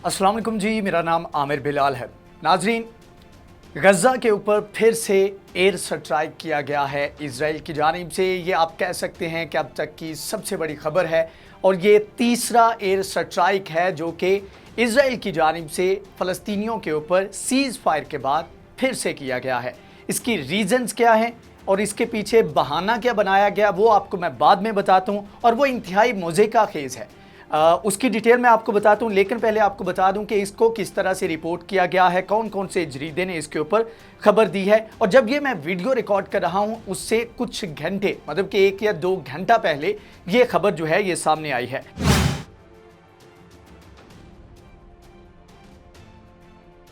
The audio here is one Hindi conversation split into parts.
अस्सलाम वालेकुम जी, मेरा नाम आमिर बिलाल है। नाजरीन, गज़ा के ऊपर फिर से एयर स्ट्राइक किया गया है इजराइल की जानिब से। ये आप कह सकते हैं कि अब तक की सबसे बड़ी खबर है और ये तीसरा एयर स्ट्राइक है जो कि इजराइल की जानिब से फ़लस्तीनियों के ऊपर सीज़ फायर के बाद फिर से किया गया है। इसकी रीज़न्स क्या हैं और इसके पीछे बहाना क्या बनाया गया वो आपको मैं बाद में बताता हूँ, और वो इंतहाई मज़े का खेज़ है। उसकी डिटेल मैं आपको बताता हूँ, लेकिन पहले आपको बता दूं कि इसको किस तरह से रिपोर्ट किया गया है, कौन कौन से जरीदे ने इसके ऊपर खबर दी है। और जब ये मैं वीडियो रिकॉर्ड कर रहा हूँ उससे कुछ घंटे, मतलब कि 1 या 2 घंटा पहले ये खबर जो है ये सामने आई है।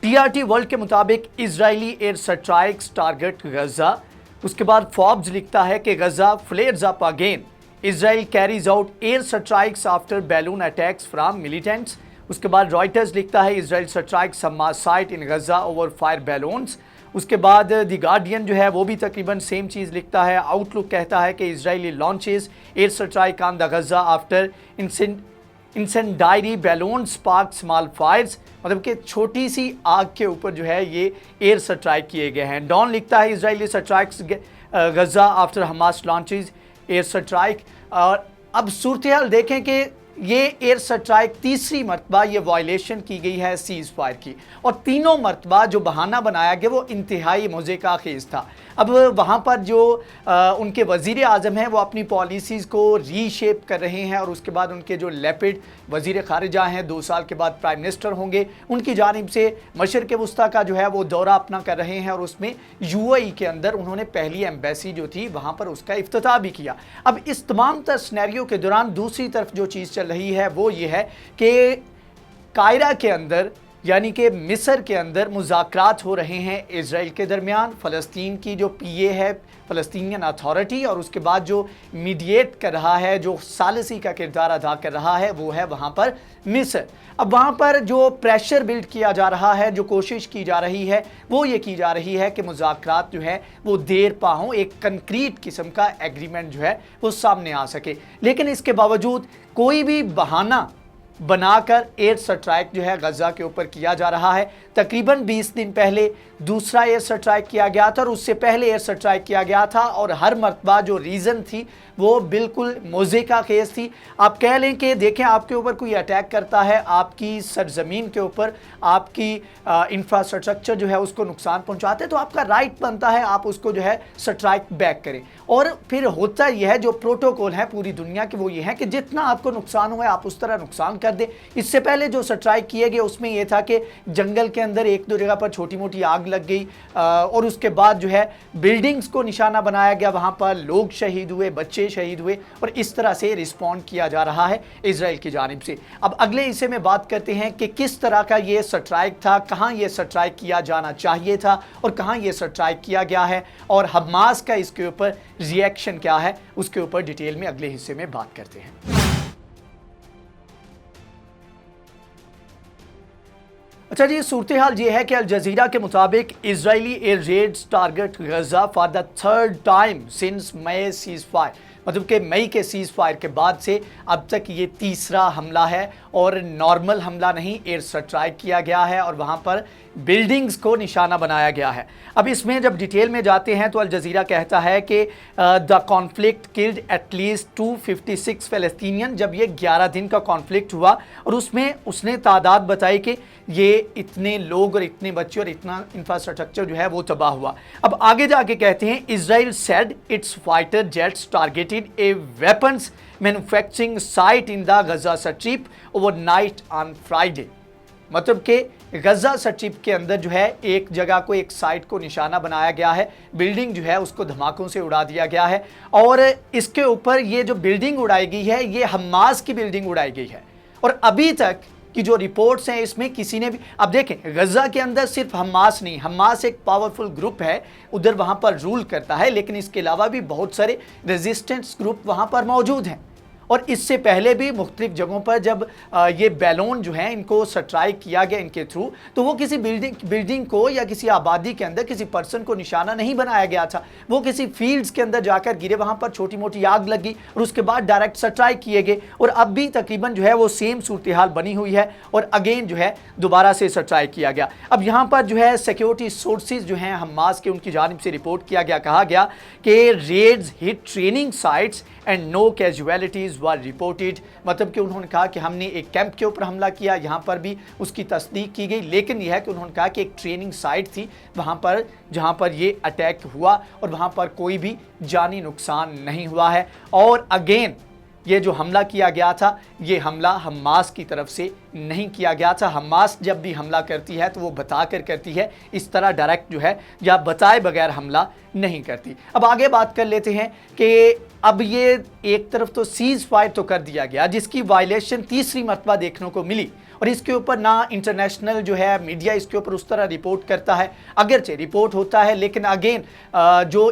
TRT वर्ल्ड के मुताबिक Israeli air strikes target Gaza. उसके बाद फोर्ब्स लिखता है कि Gaza flares up again, Israel carries out air strikes after balloon attacks from militants। उसके बाद रॉयटर्स लिखता है Israel strikes Hamas site in Gaza over fire balloons। उसके बाद द गार्डियन जो है वो भी तकरीबन सेम चीज़ लिखता है। आउटलुक कहता है कि Israeli launches air strike on the Gaza after incendiary balloon sparked small fires। मतलब कि छोटी सी आग के ऊपर जो है ये एयर स्ट्राइक किए गए हैं। डॉन लिखता है Israeli strikes Gaza after Hamas launches air strike. और अब सूरत हाल देखें कि ये एयर स्ट्राइक तीसरी मरतबा ये वायलेशन की गई है सीज़ फायर की, और तीनों मरतबा जो बहाना बनाया गया वो इंतहाई मज़े का खेज़ था। अब वहाँ पर जो उनके वज़ीर आज़म हैं वो अपनी पॉलिसीज़ को रीशेप कर रहे हैं, और उसके बाद उनके जो लेपिड वज़ीर ख़ारिजा हैं 2 साल के बाद प्राइम मिनिस्टर होंगे, उनकी जानिब से मशरिक़ वस्ता का जो है वो दौरा अपना कर रहे हैं, और उसमें UAE के अंदर उन्होंने पहली एम्बेसी जो थी वहाँ पर उसका इफ्तिताह भी किया। अब इस तमाम तर सिनेरियो के दौरान दूसरी तरफ जो चीज़ चल रही है वो ये है कि कायरा के अंदर यानी कि मिस्र के अंदर मुज़ाकरात हो रहे हैं इजराइल के दरमियान। फ़लस्तीन की जो PA है, फ़लस्तीनियन अथॉरिटी, और उसके बाद जो मीडिएट कर रहा है, जो सालिसी का किरदार अदा कर रहा है, वो है वहाँ पर मिस्र। अब वहाँ पर जो प्रेशर बिल्ड किया जा रहा है, जो कोशिश की जा रही है वो ये की जा रही है कि मुज़ाकरात जो है वो देर पा हों, एक कंक्रीट किस्म का एग्रीमेंट जो है वो सामने आ सके। लेकिन इसके बावजूद कोई भी बहाना बनाकर एयर स्ट्राइक जो है गजा के ऊपर किया जा रहा है। तकरीबन 20 दिन पहले दूसरा एयर स्ट्राइक किया गया था और उससे पहले एयर स्ट्राइक किया गया था, और हर मरतबा जो रीज़न थी वो बिल्कुल मौजे का केस थी। आप कह लें कि देखें, आपके ऊपर कोई अटैक करता है, आपकी सरजमीन के ऊपर आपकी इंफ्रास्ट्रक्चर जो है उसको नुकसान पहुंचाते हैं, तो आपका राइट बनता है आप उसको जो है स्ट्राइक बैक करें। और फिर होता यह है, जो प्रोटोकॉल है पूरी दुनिया के वो ये है कि जितना आपको नुकसान हुआ है आप उस तरह नुकसान कर दें। इससे पहले जो स्ट्राइक किए गए उसमें यह था कि जंगल के अंदर 1-2 जगह पर छोटी मोटी आग लग गई, और उसके बाद जो है बिल्डिंग्स को निशाना बनाया गया, वहाँ पर लोग शहीद हुए, बच्चे शहीद हुए, और इस तरह से रिस्पॉन्ड किया जा रहा है इजराइल की जानिब से। अब अगले हिस्से में बात करते हैं कि किस तरह का ये स्ट्राइक था, कहाँ ये स्ट्राइक किया जाना चाहिए था और कहाँ ये स्ट्राइक किया गया है, और हमास का इसके ऊपर रिएक्शन क्या है, उसके ऊपर डिटेल में अगले हिस्से में बात करते हैं। अच्छा जी, सूरत हाल ये है कि अल जजीरा के मुताबिक Israeli air raids target Gaza for the 3rd time since May ceasefire. मतलब कि मई के सीज़ फायर के बाद से अब तक ये तीसरा हमला है, और नॉर्मल हमला नहीं, एयर स्ट्राइक किया गया है और वहाँ पर बिल्डिंग्स को निशाना बनाया गया है। अब इसमें जब डिटेल में जाते हैं तो अल जजीरा कहता है कि द कॉन्फ्लिक्ट किल्ड एटलीस्ट 256 फ़लस्तीनियन। जब ये 11 दिन का कॉन्फ्लिक्ट हुआ और उसमें उसने तादाद बताई कि ये इतने लोग और इतने बच्चे और इतना इंफ्रास्ट्रक्चर जो है वो तबाह हुआ। अब आगे जाके कहते हैं Israel said its fighter jets targeted a weapons manufacturing site in the Gaza Strip overnight on Friday. मतलब कि गजा स्ट्रिप के अंदर जो है एक जगह को, एक साइट को निशाना बनाया गया है, बिल्डिंग जो है उसको धमाकों से उड़ा दिया गया है, और इसके ऊपर ये जो बिल्डिंग उड़ाई गई है ये हमास की बिल्डिंग उड़ाई गई है। और अभी तक कि जो रिपोर्ट्स हैं इसमें किसी ने भी, अब देखें गजा के अंदर सिर्फ हमास नहीं, हमास एक पावरफुल ग्रुप है, उधर वहाँ पर रूल करता है, लेकिन इसके अलावा भी बहुत सारे रेजिस्टेंस ग्रुप वहाँ पर मौजूद हैं, और इससे पहले भी मुख्तलिफ जगहों पर जब ये बैलून जो है इनको स्ट्राइक किया गया इनके थ्रू, तो वो किसी बिल्डिंग को या किसी आबादी के अंदर किसी पर्सन को निशाना नहीं बनाया गया था, वो किसी फील्ड्स के अंदर जाकर गिरे, वहां पर छोटी मोटी आग लगी और उसके बाद डायरेक्ट स्ट्राइक किए गए। और अब भी तकरीबन जो है वो सेम सूरत हाल बनी हुई है और अगेन जो है दोबारा से स्ट्राइक किया गया। अब यहाँ पर जो है सिक्योरिटी सोर्सेज जो हैं हमास के, उनकी जानिब से रिपोर्ट किया गया, कहा गया कि raids hit training sites and no casualties were reported. मतलब कि उन्होंने कहा कि हमने एक कैंप के ऊपर हमला किया, यहाँ पर भी उसकी तस्दीक की गई, लेकिन यह है कि उन्होंने कहा कि एक ट्रेनिंग साइट थी वहाँ पर जहाँ पर ये अटैक हुआ और वहाँ पर कोई भी जानी नुकसान नहीं हुआ है। और अगेन ये जो हमला किया गया था, ये हमला हमास की तरफ से नहीं किया गया था। हमास जब भी हमला करती है तो वो बताकर करती है, इस तरह डायरेक्ट जो है या बताए बगैर हमला नहीं करती। अब आगे बात कर लेते हैं कि अब ये एक तरफ तो सीज फायर तो कर दिया गया, जिसकी वायलेशन तीसरी मरतबा देखने को मिली और इसके ऊपर ना इंटरनेशनल जो है मीडिया इसके ऊपर उस तरह रिपोर्ट करता है, अगरचे रिपोर्ट होता है, लेकिन अगेन जो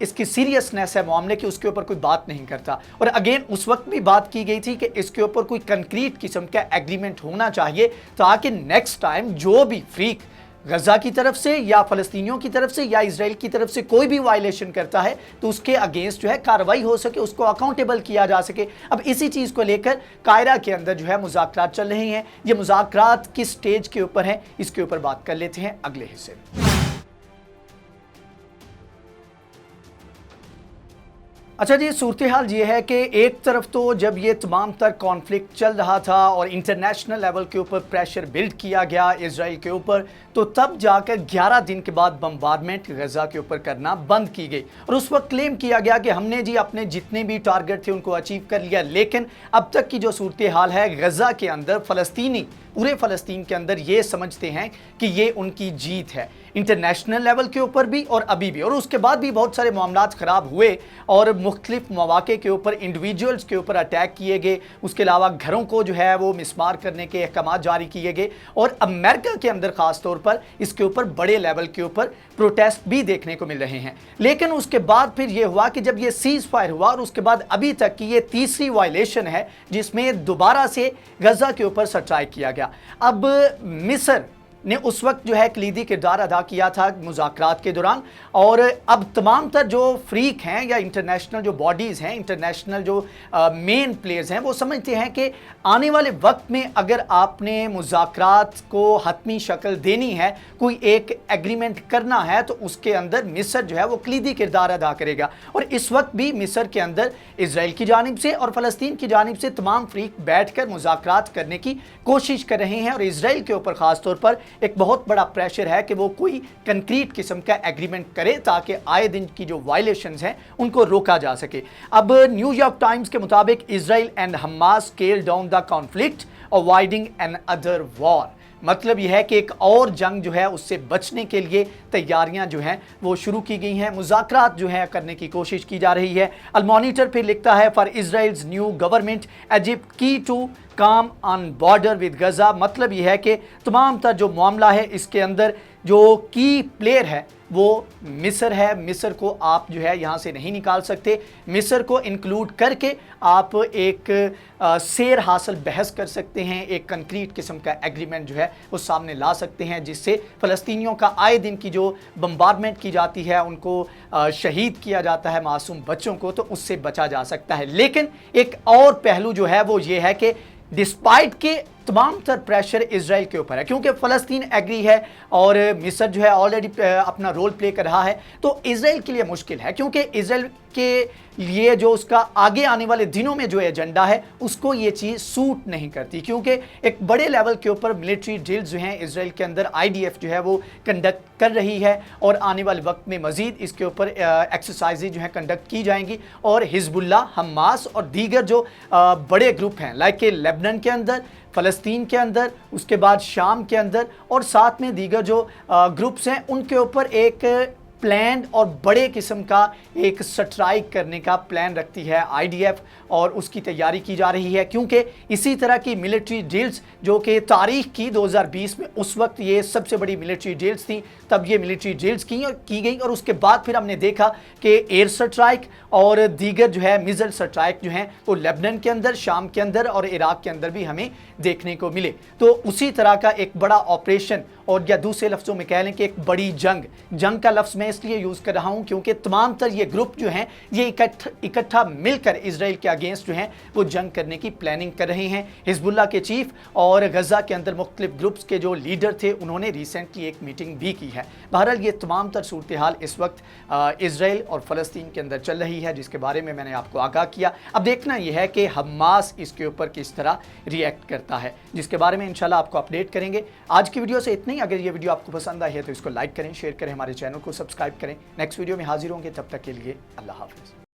इसकी सीरियसनेस है मामले की, उसके ऊपर कोई बात नहीं करता। और अगेन उस वक्त भी बात की गई थी कि इसके ऊपर कोई कंक्रीट किस्म का एग्रीमेंट होना चाहिए ताकि नेक्स्ट टाइम जो भी फ्रीक गजा की तरफ से या फ़लस्तीनियों की तरफ से या इजराइल की तरफ से कोई भी वायलेशन करता है तो उसके अगेंस्ट जो है कार्रवाई हो सके, उसको अकाउंटेबल किया जा सके। अब इसी चीज़ को लेकर कायरा के अंदर जो है मुज़ाकरात चल रहे हैं। ये मुज़ाकरात किस स्टेज के ऊपर हैं, इसके ऊपर बात कर लेते हैं अगले हिस्से में। अच्छा जी, सूरत हाल ये है कि एक तरफ तो जब ये तमाम तर कॉन्फ्लिक्ट चल रहा था और इंटरनेशनल लेवल के ऊपर प्रेशर बिल्ड किया गया इजराइल के ऊपर, तो तब जाकर 11 दिन के बाद बम्बार्डमेंट गजा के ऊपर करना बंद की गई और उस वक्त क्लेम किया गया कि हमने जी अपने जितने भी टारगेट थे उनको अचीव कर लिया। लेकिन अब तक की जो सूरत हाल है गजा के अंदर, फ़लस्तीनी पूरे फ़लस्तीन के अंदर ये समझते हैं कि ये उनकी जीत है, इंटरनेशनल लेवल के ऊपर भी और अभी भी। और उसके बाद भी बहुत सारे मामलात ख़राब हुए और मुख्तलिफ मौक़े के ऊपर इंडिविजुअल्स के ऊपर अटैक किए गए, उसके अलावा घरों को जो है वो मिसमार करने के अहकाम जारी किए गए और अमेरिका के अंदर ख़ास तौर पर इसके ऊपर बड़े लेवल के ऊपर प्रोटेस्ट भी देखने को मिल रहे हैं। लेकिन उसके बाद फिर ये हुआ कि जब ये सीज़ फायर हुआ और उसके बाद अभी तक की ये तीसरी वायलेशन है जिसमें दोबारा से गजा के ऊपर स्ट्राइक किया गया। अब मिस्र ने उस वक्त जो है कलीदी किरदार अदा किया था मुज़ाकरात के दौरान और अब तमाम तर जो फ्रीक हैं या इंटरनेशनल जो बॉडीज़ हैं, इंटरनेशनल जो मेन प्लेयर्स हैं, वो समझते हैं कि आने वाले वक्त में अगर आपने मुज़ाकरात को हतमी शक्ल देनी है, कोई एक एग्रीमेंट करना है, तो उसके अंदर मिस्र जो है वो कलीदी किरदार अदा करेगा। और इस वक्त भी मिस्र के अंदर इजराइल की जानिब से और फ़लस्तीन की जानिब से तमाम फ्रीक बैठ कर मुज़ाकरात करने की कोशिश कर रहे हैं और इजराइल के ऊपर ख़ास तौर पर एक बहुत बड़ा प्रेशर है कि वो कोई कंक्रीट किस्म का एग्रीमेंट करे ताकि आए दिन की जो वायलेशंस हैं उनको रोका जा सके। अब न्यूयॉर्क टाइम्स के मुताबिक Israel and Hamas scale down the conflict avoiding another war. मतलब यह है कि एक और जंग जो है उससे बचने के लिए तैयारियां जो हैं वो शुरू की गई हैं, मुज़ाकरात जो है करने की कोशिश की जा रही है। अल मॉनिटर फिर लिखता है for Israel's new government Egypt की टू काम ऑन बॉर्डर विद गजा। मतलब यह है कि तमाम तर जो मामला है इसके अंदर जो की प्लेयर है वो मिस्र है। मिस्र को आप जो है यहाँ से नहीं निकाल सकते। मिस्र को इंक्लूड करके आप एक शेर हासिल बहस कर सकते हैं, एक कंक्रीट किस्म का एग्रीमेंट जो है वो सामने ला सकते हैं जिससे फ़लस्तीनियों का आए दिन की जो बम्बार्डमेंट की जाती है, उनको शहीद किया जाता है मासूम बच्चों को, तो उससे बचा जा सकता है। लेकिन एक और पहलू जो है वो ये है कि डिस्पाइट के तमाम तर प्रेशर इजराइल के ऊपर है, क्योंकि फ़लस्तीन एग्री है और मिस्र जो है ऑलरेडी अपना रोल प्ले कर रहा है, तो इजराइल के लिए मुश्किल है, क्योंकि इजराइल के लिए जो उसका आगे आने वाले दिनों में जो एजेंडा है उसको ये चीज़ सूट नहीं करती, क्योंकि एक बड़े लेवल के ऊपर मिलिट्री ड्रिल्स जो हैं इजराइल के अंदर IDF जो है वो कंडक्ट कर रही है और आने वाले वक्त में मज़ीद इसके ऊपर एक्सरसाइजेज जो हैं कंडक्ट की जाएंगी और हिजबुल्लाह, हमास और दीगर जो बड़े ग्रुप हैं लाइक के लेबनान के अंदर, फ़लस्तीन के अंदर, उसके बाद शाम के अंदर और साथ में दीगर जो ग्रुप्स हैं उनके ऊपर एक प्लान और बड़े किस्म का एक स्ट्राइक करने का प्लान रखती है आईडीएफ और उसकी तैयारी की जा रही है, क्योंकि इसी तरह की मिलिट्री ड्रिल्स जो कि तारीख की 2020 में उस वक्त ये सबसे बड़ी मिलिट्री ड्रिल्स थी, तब ये मिलिट्री ड्रिल्स की गई और उसके बाद फिर हमने देखा कि एयर स्ट्राइक और दीगर जो है मिसाइल स्ट्राइक जो हैं वो लेबनान के अंदर, शाम के अंदर और इराक के अंदर भी हमें देखने को मिले। तो उसी तरह का एक बड़ा ऑपरेशन, और या दूसरे लफ्ज़ों में कह लें कि एक बड़ी जंग का लफ्ज़ मैं इसलिए यूज़ कर रहा हूं क्योंकि तमाम तर ये ग्रुप जो हैं ये इकट्ठा मिलकर इजराइल के अगेंस्ट जो हैं वो जंग करने की प्लानिंग कर रहे हैं। हिजबुल्लाह के चीफ और गजा के अंदर मुख्तलिफ ग्रुप्स के जो लीडर थे उन्होंने रिसेंटली एक मीटिंग भी की है। बहरहाल ये तमाम तर सूरत हाल इस वक्त इजराइल और फ़लस्तीन के अंदर चल रही है, जिसके बारे में मैंने आपको आगाह किया। अब देखना यह है कि हमास इसके ऊपर किस तरह रिएक्ट करता है, जिसके बारे में इंशाल्लाह आपको अपडेट करेंगे। आज की वीडियो से इतना ही। अगर ये वीडियो आपको पसंद आई है तो इसको लाइक करें, शेयर करें, हमारे चैनल को सब्सक्राइब करें। नेक्स्ट वीडियो में हाजिर होंगे, तब तक के लिए अल्लाह हाफिज़।